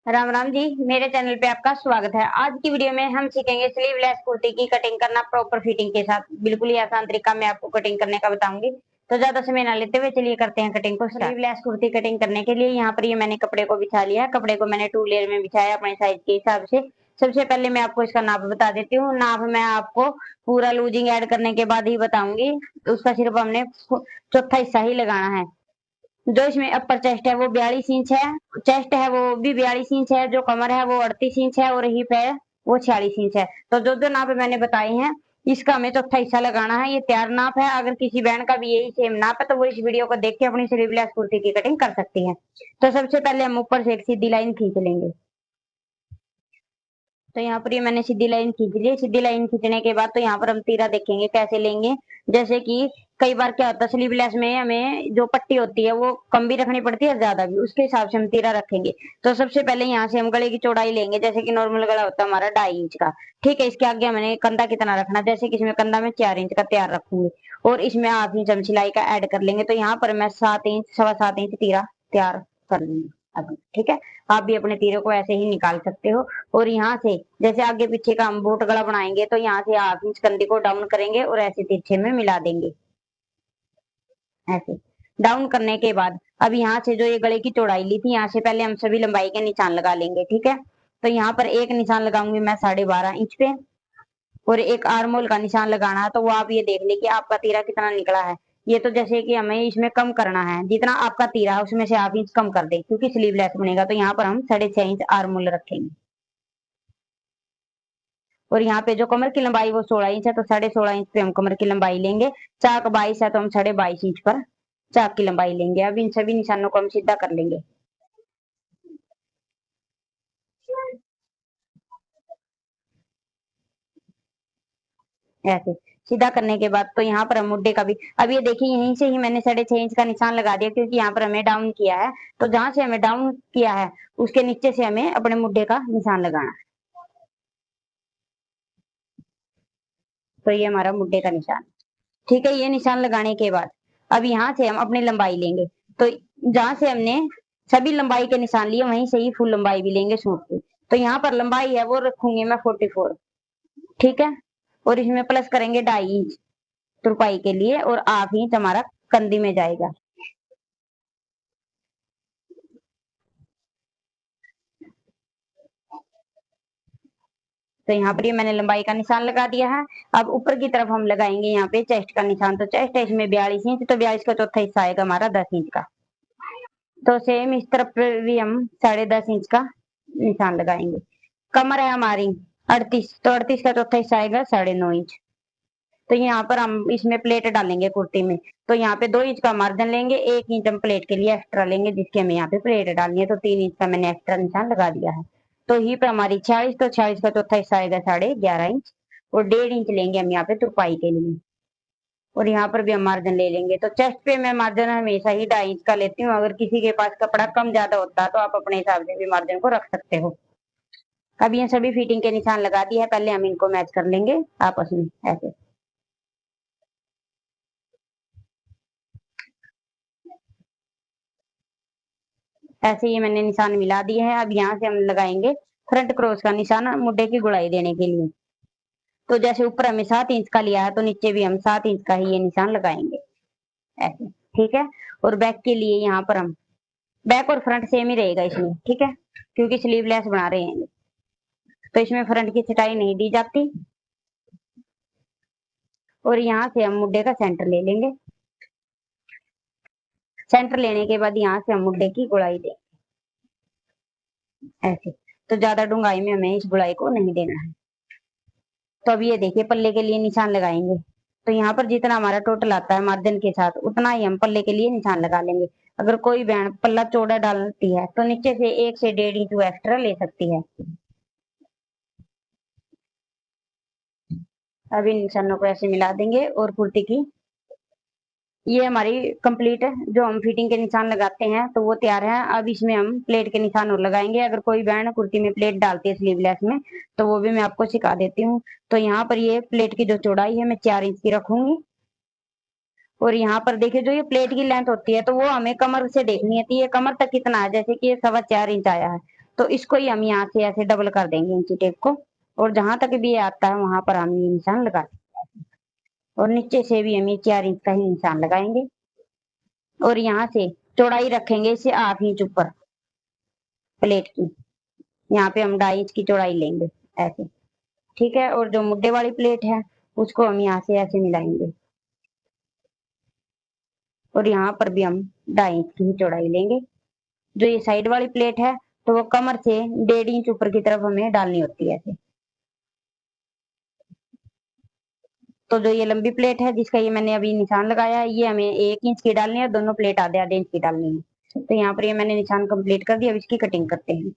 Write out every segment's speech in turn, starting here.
राम राम जी। मेरे चैनल पे आपका स्वागत है। आज की वीडियो में हम सीखेंगे स्लीवलेस कुर्ती की कटिंग करना प्रॉपर फिटिंग के साथ। बिल्कुल ही आसान तरीका मैं आपको कटिंग करने का बताऊंगी। तो ज्यादा समय ना लेते हुए चलिए करते हैं कटिंग को। स्लीवलेस कुर्ती कटिंग करने के लिए यहाँ पर ये मैंने कपड़े को बिछा लिया है। कपड़े को मैंने 2 लेयर में बिछाया अपने साइज के हिसाब से। सबसे पहले मैं आपको इसका नाप बता देती हूँ। नाप मैं आपको पूरा लूजिंग ऐड करने के बाद ही बताऊंगी। उसका सिर्फ हमने चौथा हिस्सा ही लगाना है। जो इसमें अपर चेस्ट है वो 42 इंच है। चेस्ट है वो भी 42 इंच है। जो कमर है वो 38 इंच है और हिप है वो 46 इंच है। तो जो जो नाप मैंने बताए हैं इसका हमें चौथा हिस्सा लगाना है। ये तैयार नाप है। अगर किसी बहन का भी यही सेम नाप है तो वो इस वीडियो को देख के अपनी स्लीवलेस कुर्ती की कटिंग कर सकती है। तो सबसे पहले हम ऊपर से एक सीधी लाइन खींच लेंगे। तो यहाँ पर ये मैंने सीधी लाइन खींच ली। सीधी लाइन खींचने के बाद तो यहाँ पर हम तीरा देखेंगे कैसे लेंगे। जैसे कि कई बार क्या होता है स्लीवलेस में हमें जो पट्टी होती है वो कम भी रखनी पड़ती है ज्यादा भी, उसके हिसाब से हम तीरा रखेंगे। तो सबसे पहले यहाँ से हम गले की चौड़ाई लेंगे। जैसे कि नॉर्मल गला होता है हमारा 2.5 इंच का। ठीक है, इसके आगे हमने कंधा कितना रखना, जैसे कि इसमें कंधा में 4 इंच का तैयार रखूंगी और इसमें 1/2 इंच हम सिलाई का ऐड कर लेंगे। तो यहाँ पर मैं 7 इंच 7.25 इंच तीरा तैयार कर लूंगी अभी। ठीक है, आप भी अपने तीरों को ऐसे ही निकाल सकते हो। और यहाँ से जैसे आगे पीछे का हम बोट गला बनाएंगे तो यहाँ से 1/2 इंच कंधे को डाउन करेंगे और ऐसे तिरछे में मिला देंगे। ऐसे डाउन करने के बाद अब यहाँ से जो ये गले की चौड़ाई ली थी यहाँ से पहले हम सभी लंबाई के निशान लगा लेंगे। ठीक है, तो यहाँ पर एक निशान लगाऊंगी मैं 12.5 इंच पे और एक आर्म होल का निशान लगाना है। तो वो आप ये देख ले कि आपका तीरा कितना निकला है। ये तो जैसे कि हमें इसमें कम करना है, जितना आपका तीरा है उसमें से 1/2 इंच कम कर दे क्योंकि स्लीवलेस बनेगा। तो यहाँ पर हम 6.5 इंच आर्म होल रखेंगे और यहाँ पे जो कमर की लंबाई वो 16 इंच है। तो 16.5 इंच पे हम कमर की लंबाई लेंगे। चाक 22 है तो हम 22.5 इंच पर चाक की लंबाई लेंगे। अब इन सभी निशानों को हम सीधा कर लेंगे ऐसे। सीधा करने के बाद तो यहाँ पर हम मुड्डे का भी अब ये देखिए यहीं से ही मैंने 6.5 इंच का निशान लगा दिया क्योंकि यहाँ पर हमें डाउन किया है। तो जहां से हमें डाउन किया है उसके नीचे से हमें अपने मुड्डे का निशान लगाना है। तो ये हमारा मुड्डे का निशान। ठीक है, ये निशान लगाने के बाद अब यहाँ से हम अपनी लंबाई लेंगे। तो जहां से हमने सभी लंबाई के निशान लिए वहीं से ही फुल लंबाई भी लेंगे सूट की। तो यहाँ पर लंबाई है वो रखूंगी मैं 44। ठीक है, और इसमें प्लस करेंगे 2.5 इंच तुरपाई के लिए और 8 इंच हमारा कंधी में जाएगा। तो यहाँ पर ये मैंने लंबाई का निशान लगा दिया है। अब ऊपर की तरफ हम लगाएंगे यहाँ पे चेस्ट का निशान। तो चेस्ट है इसमें 42 इंच, तो 42 का चौथा हिस्सा आएगा हमारा 10 इंच का। तो सेम इस तरफ पे भी हम 10.5 इंच का निशान लगाएंगे। कमर है हमारी 38, तो 38 का चौथा हिस्सा आएगा 9.5 इंच। तो यहाँ पर हम इसमें प्लेट डालेंगे कुर्ती में। तो यहाँ पे 2 इंच का मार्जिन लेंगे, 1 इंच हम प्लेट के लिए एक्स्ट्रा लेंगे जिसके हमें यहाँ पे प्लेट डालनी है। तो 3 इंच का मैंने एक्स्ट्रा निशान लगा दिया है। तो ही पे हमारी 46, तो 46 का चौथा हिस्सा आएगा 11.5 इंच और 1.5 इंच लेंगे हम यहाँ पे तुरपाई के लिए। और यहाँ पर भी हम मार्जिन ले लेंगे। तो चेस्ट पे मैं मार्जिन हमेशा ही 2.5 इंच का लेती हूँ। अगर किसी के पास कपड़ा कम ज्यादा होता है तो आप अपने हिसाब से भी मार्जिन को रख सकते हो। अब ये सभी फिटिंग के निशान लगा दिए है, पहले हम इनको मैच कर लेंगे आपस में ऐसे। ऐसे ही मैंने निशान मिला दिए हैं। अब यहाँ से हम लगाएंगे फ्रंट क्रॉस का निशान मुड्ढे की गुड़ाई देने के लिए। तो जैसे ऊपर हमें 7 इंच का लिया है तो नीचे भी हम 7 इंच का ही ये निशान लगाएंगे ऐसे। ठीक है, और बैक के लिए यहाँ पर हम बैक और फ्रंट सेम ही रहेगा इसमें। ठीक है, क्योंकि स्लीवलेस बना रहे हैं तो इसमें फ्रंट की छटाई नहीं दी जाती। और यहाँ से हम मुड्ढे का सेंटर ले लेंगे। सेंटर लेने के बाद यहाँ से हम मुड्ढे की गुड़ाई देंगे ऐसे। तो ज्यादा डूंगाई में हमें इस गुड़ाई को नहीं देना है। तो अब ये देखिए पल्ले के लिए निशान लगाएंगे। तो यहाँ पर जितना हमारा टोटल आता है मार्जिन के साथ उतना ही हम पल्ले के लिए निशान लगा लेंगे। अगर कोई बहन पल्ला चौड़ा डालती है तो नीचे से 1 से 1.5 इंच वो एक्स्ट्रा ले सकती है। अभी निशानों को ऐसे मिला देंगे और कुर्ती की ये हमारी कंप्लीट है। जो हम फिटिंग के निशान लगाते हैं तो वो तैयार है। अब इसमें हम प्लेट के निशान और लगाएंगे। अगर कोई बहन कुर्ती में प्लेट डालती है स्लीवलेस में तो वो भी मैं आपको सिखा देती हूँ। तो यहाँ पर ये प्लेट की जो चौड़ाई है मैं 4 इंच की रखूंगी। और यहाँ पर देखिए जो ये प्लेट की लेंथ होती है तो वो हमें कमर से देखनी है। तो ये कमर तक कितना है, जैसे कि ये 4.25 इंच आया है तो इसको ही हम यहाँ से ऐसे डबल कर देंगे इंची टेप को, और जहां तक भी ये आता है वहां पर हम ये निशान लगा देंगे, और नीचे से भी हम ये 4 इंच का ही निशान लगाएंगे, और यहाँ से चौड़ाई रखेंगे इसे 8 इंच ऊपर प्लेट की। यहाँ पे हम 2.5 इंच की चौड़ाई लेंगे ऐसे, ठीक है। और जो मुड्ढे वाली प्लेट है उसको हम यहाँ से ऐसे मिलाएंगे, और यहाँ पर भी हम 2.5 इंच की चौड़ाई लेंगे। जो ये साइड वाली प्लेट है तो वो कमर से 1.5 इंच ऊपर की तरफ हमें डालनी होती है ऐसे। तो जो ये लंबी प्लेट है जिसका ये मैंने अभी निशान लगाया है, ये हमें 1 इंच की डालनी है, दोनों प्लेट आधे आधे इंच की डालनी है। तो यहाँ पर ये मैंने निशान कंप्लीट कर दिया, अब इसकी कटिंग करते हैं।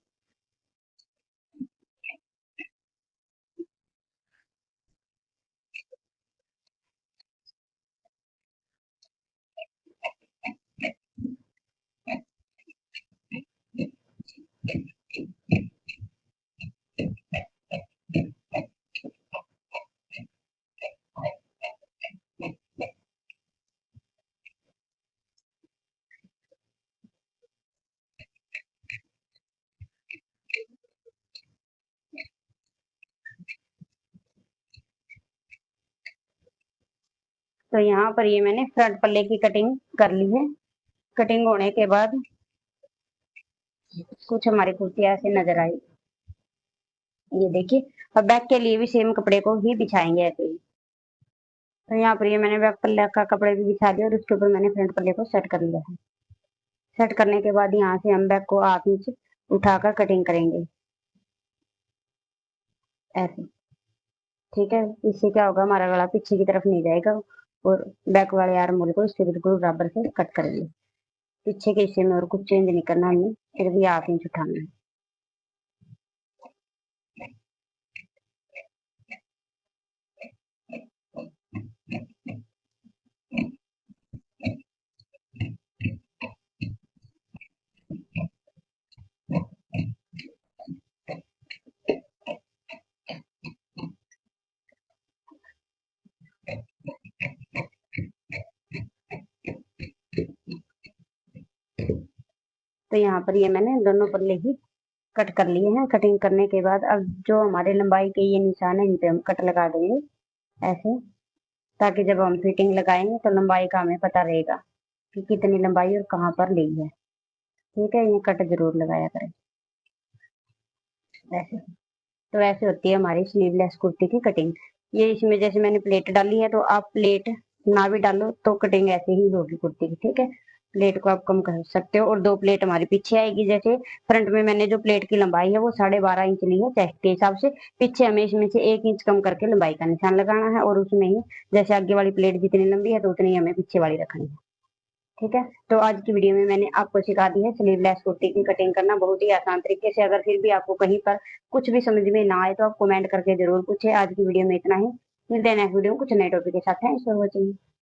तो यहाँ पर ये मैंने फ्रंट पल्ले की कटिंग कर ली है। कटिंग होने के बाद कुछ हमारी कुर्ती ऐसे नजर आई, ये देखिए। अब बैक के लिए भी सेम कपड़े को ही बिछाएंगे ऐसे ही। तो यहाँ पर ये मैंने बैक पल्ले का कपड़े भी बिछा दिया, और उसके ऊपर मैंने फ्रंट पल्ले को सेट कर लिया है। सेट करने के बाद यहाँ से हम बैक को 8 इंच उठाकर कटिंग करेंगे ऐसे, ठीक है। इससे क्या होगा, हमारा गला पीछे की तरफ नहीं जाएगा, और बैक वाले आर्म होल को इससे बिल्कुल बराबर से कट करेंगे। पीछे के हिस्से में और कुछ चेंज नहीं करना हमें, फिर भी 8 इंच उठाना है। तो यहाँ पर ये मैंने दोनों पल्ले ही कट कर लिए हैं। कटिंग करने के बाद अब जो हमारे लंबाई के ये निशान है इन पे हम कट लगा देंगे ऐसे, ताकि जब हम फिटिंग लगाएंगे तो लंबाई का हमें पता रहेगा कि कितनी लंबाई और कहाँ पर ली है, ठीक है। ये कट जरूर लगाया करें ऐसे। तो ऐसे होती है हमारी स्लीवलेस कुर्ती की कटिंग। ये इसमें जैसे मैंने प्लेट डाली है, तो आप प्लेट ना भी डालो तो कटिंग ऐसे ही होगी कुर्ती की, ठीक है। प्लेट को आप कम कर सकते हो, और 2 प्लेट हमारी पीछे आएगी। जैसे फ्रंट में मैंने जो प्लेट की लंबाई है वो 12.5 इंच ली है चेस्ट के हिसाब से, पीछे हमें इसमें से 1 इंच कम करके लंबाई का निशान लगाना है, और उसमें ही जैसे आगे वाली प्लेट जितनी लंबी है तो उतनी हमें पीछे वाली रखनी है, ठीक है। तो आज की वीडियो में मैंने आपको सिखा दी है स्लीवलेस कुर्ती की कटिंग करना बहुत ही आसान तरीके से। अगर फिर भी आपको कहीं पर कुछ भी समझ में ना आए तो आप कमेंट करके जरूर पूछे। आज की वीडियो में इतना ही, मिलते हैं नेक्स्ट वीडियो में कुछ नए टॉपिक के साथ। Thanks for watching.